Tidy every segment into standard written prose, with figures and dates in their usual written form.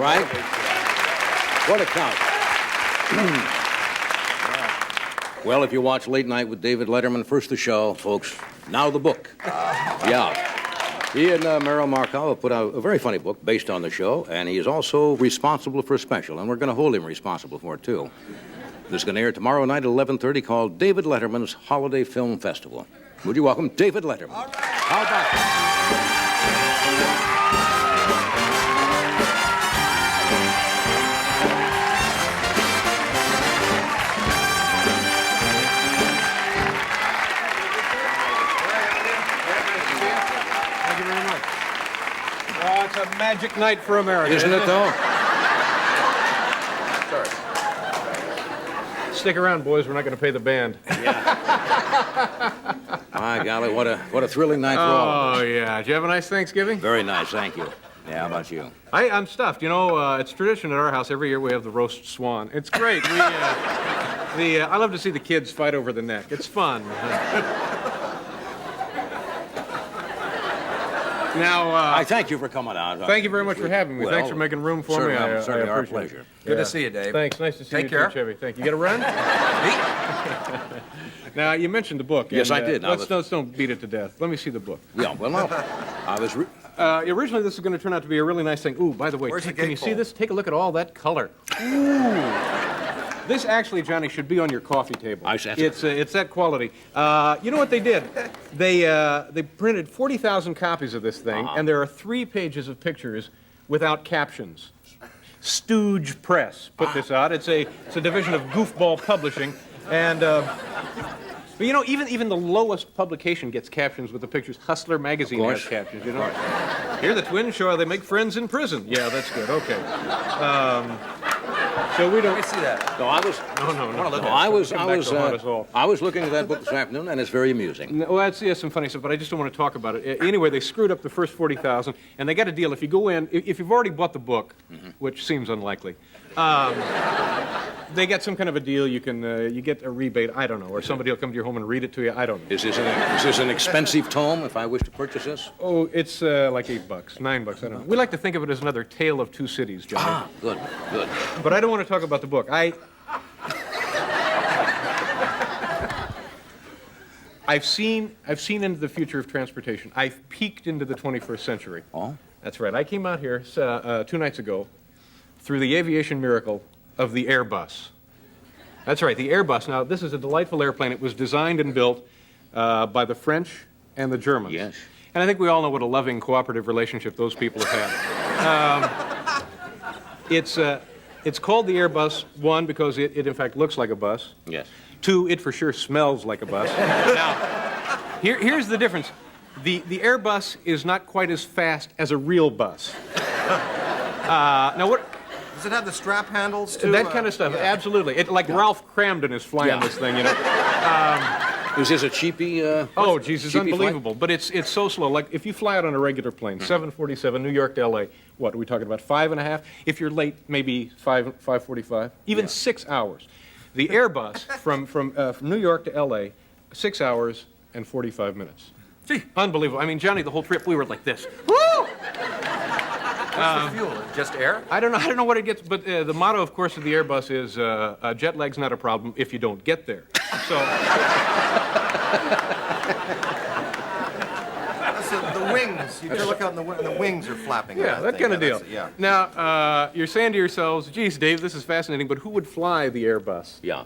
right? What a count. Well, if you watch Late Night with David Letterman, first the show, folks, now the book. Yeah. He and Merrill Markow have put out a very funny book based on the show, and he is also responsible for a special, and we're going to hold him responsible for it, too. This is going to air tomorrow night at 11:30, called David Letterman's Holiday Film Festival. Would you welcome David Letterman? All right. How about that? It's a magic night for America. Isn't it, though? Sorry. Stick around, boys. We're not going to pay the band. Yeah. My golly, what a thrilling night for all of us. Oh, yeah. Did you have a nice Thanksgiving? Very nice, thank you. Yeah, how about you? I'm stuffed. You know, it's tradition at our house. Every year we have the roast swan. It's great. I love to see the kids fight over the neck. It's fun. Now, I thank you for coming out. Thank you very much for having me. Well, Thanks for making room for me. Certainly our appreciate pleasure. it. Good to see you, Dave. Thanks. Nice to see you Take care. too, Chevy. Thank you. You got a run? Now, you mentioned the book. Yes, and, I did. Let's don't beat it to death. Let me see the book. Yeah, well, no. I was... Originally, this is going to turn out to be a really nice thing. Ooh, by the way, Where's the can you see gatefold? this? Take a look at all that color. Ooh. This actually, Johnny, should be on your coffee table. I see. It's that quality. You know what they did? They printed 40,000 copies of this thing, and there are 3 pages of pictures without captions. Stooge Press put this out. It's a division of Goofball Publishing, and but you know, even the lowest publication gets captions with the pictures. Hustler magazine has captions. You know, here the twins show how they make friends in prison. Yeah, that's good. Okay. So we don't. Let me see that. No, I was... No, I was looking at that book this afternoon, and it's very amusing. Well, that's some funny stuff, but I just don't want to talk about it. Anyway, they screwed up the first 40,000, and they got a deal. If you go in, if you've already bought the book, which seems unlikely, they get some kind of a deal. You can you get a rebate. I don't know, or somebody will come to your home and read it to you. I don't know. Is this an expensive tome if I wish to purchase this? Oh, it's like $8, $9. I don't know. We like to think of it as another tale of two cities, Johnny. Ah, good. But I don't want to talk about the book. I've seen into the future of transportation. I've peeked into the 21st century. Oh? That's right. I came out here 2 nights ago through the aviation miracle of the Airbus. That's right, the Airbus. Now, this is a delightful airplane. It was designed and built by the French and the Germans. Yes. And I think we all know what a loving, cooperative relationship those people have had. It's called the Airbus, 1, because it in fact looks like a bus. Yes. 2, it for sure smells like a bus. Now, here's the difference. The Airbus is not quite as fast as a real bus. Now, what... Does it have the strap handles, too? That kind of stuff, absolutely. Ralph Cramden is flying this thing, you know. Is this a cheapy... Oh, geez, it's cheapy unbelievable. flight? But it's so slow. Like, if you fly out on a regular plane, 747, New York to L.A., what, are we talking about, 5.5? If you're late, maybe 5:45. Even 6 hours. The Airbus from New York to L.A., 6 hours and 45 minutes. Gee. Unbelievable. I mean, Johnny, the whole trip, we were like this. Woo! What's the fuel? Just air? I don't know what it gets, but the motto, of course, of the Airbus is jet lag's not a problem if you don't get there. So... The wings. You gotta look out, and the wings are flapping. Yeah, that kind of deal. Yeah. Now, you're saying to yourselves, geez, Dave, this is fascinating, but who would fly the Airbus? Yeah.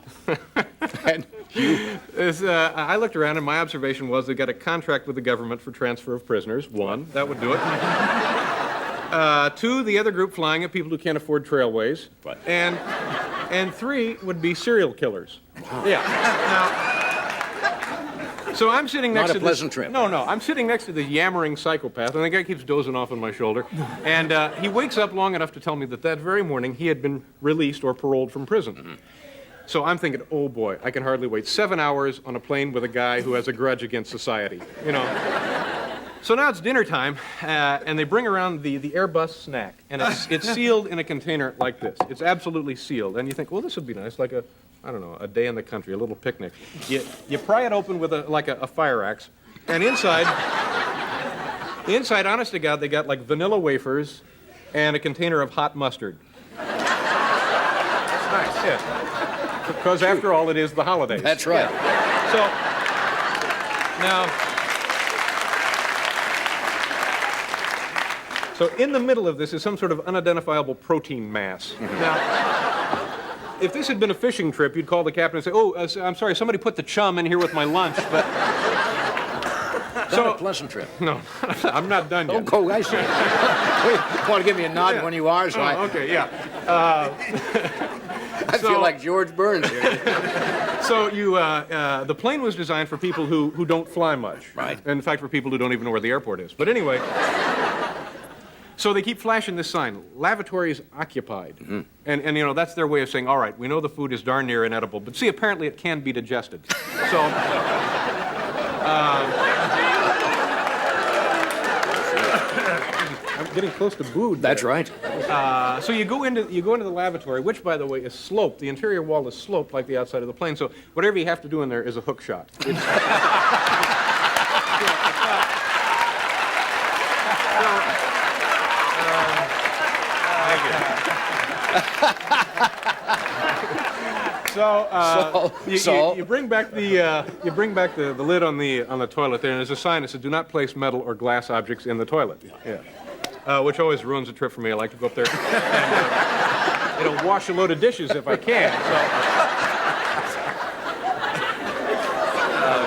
And I looked around, and my observation was they got a contract with the government for transfer of prisoners. 1, that would do it. 2, the other group flying it, people who can't afford trailways. Right. And 3 would be serial killers. Yeah. Now, so I'm sitting next Not to a pleasant trip. No, I'm sitting next to this yammering psychopath, and the guy keeps dozing off on my shoulder. And he wakes up long enough to tell me that very morning he had been released or paroled from prison. So I'm thinking, oh boy, I can hardly wait 7 hours on a plane with a guy who has a grudge against society, you know. So now it's dinner time, and they bring around the Airbus snack, and it's sealed in a container like this. It's absolutely sealed, and you think, well, this would be nice, like a day in the country, a little picnic. You pry it open with a fire axe, and inside, honest to God, they got like vanilla wafers and a container of hot mustard. Nice. Yeah. Because after all, it is the holidays. That's right. So now, so in the middle of this is some sort of unidentifiable protein mass. Now, if this had been a fishing trip, you'd call the captain and say, "Oh, I'm sorry, somebody put the chum in here with my lunch." But Not a pleasant trip. no, I'm not done yet. Oh, I see. You want to give me a nod when you are? So Oh, okay, yeah. I feel like George Burns here. So the plane was designed for people who don't fly much. Right. In fact, for people who don't even know where the airport is. But anyway, so they keep flashing this sign, lavatories occupied. Mm-hmm. And you know, that's their way of saying, all right, we know the food is darn near inedible, but see, apparently it can be digested. So, I'm getting close to booed. That's there. right. So you go into the lavatory, which, by the way, is sloped. The interior wall is sloped like the outside of the plane. So whatever you have to do in there is a hook shot. It's, you bring back the lid on the toilet there, and there's a sign that says, "Do not place metal or glass objects in the toilet." Yeah. Which always ruins the trip for me. I like to go up there and wash a load of dishes if I can.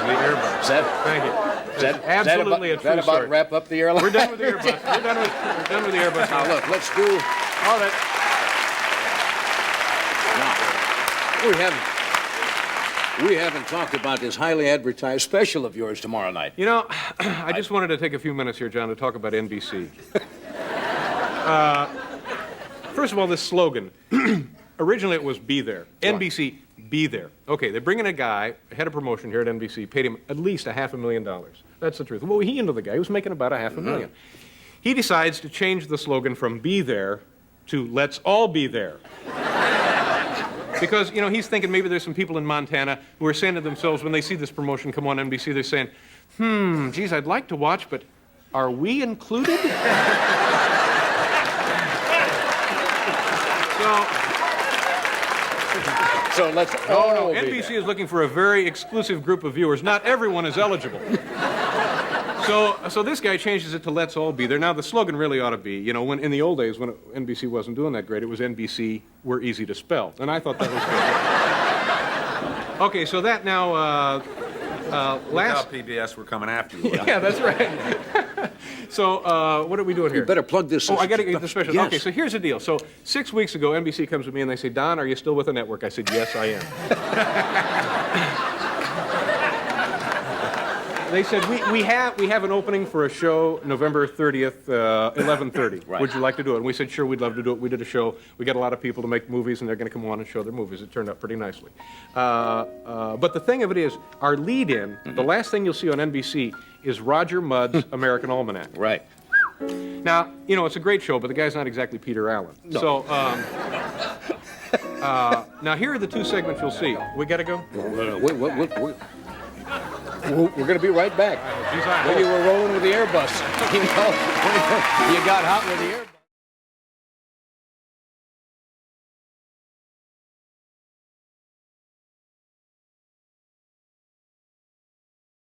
The Airbus. Thank you. Absolutely a true That about story. wrap up the airline? We're done with the Airbus. We're done with the Airbus. Now look, let's do all that. Now, we haven't talked about this highly advertised special of yours tomorrow night. You know, I just wanted to take a few minutes here, John, to talk about NBC. First of all, this slogan. Originally, it was "Be There." NBC, be there. Okay, they're bringing a guy, head of promotion here at NBC, paid him at least $500,000. That's the truth. Well, he knew the guy. He was making about $500,000. He decides to change the slogan from "Be There" to "Let's all be there." Because, you know, he's thinking maybe there's some people in Montana who are saying to themselves when they see this promotion come on NBC, they're saying, geez, I'd like to watch, but are we included? So let's No, NBC is looking for a very exclusive group of viewers. Not everyone is eligible. So this guy changes it to "Let's all be there." Now, the slogan really ought to be, you know, when in the old days when NBC wasn't doing that great, it was "NBC, we're easy to spell." And I thought that was good. Okay, so that now, last... Tell PBS we're coming after you. Yeah, that's right. So, what are we doing here? You better plug this. Oh, I got to get the special. Yes. Okay, so here's the deal. So 6 weeks ago, NBC comes to me and they say, "Don, are you still with the network?" I said, "Yes, I am." They said, we have an opening for a show November 30th, 11:30. Right. Would you like to do it? And we said, sure, we'd love to do it. We did a show. We got a lot of people to make movies, and they're going to come on and show their movies. It turned out pretty nicely. But the thing of it is, our lead-in, the last thing you'll see on NBC is Roger Mudd's American Almanac. Right. Now, you know, it's a great show, but the guy's not exactly Peter Allen. No. So, now here are the two segments you'll see. We got to go? We're going to be right back. Geez, I When you were rolling with the Airbus, you know, you got hot with the Airbus.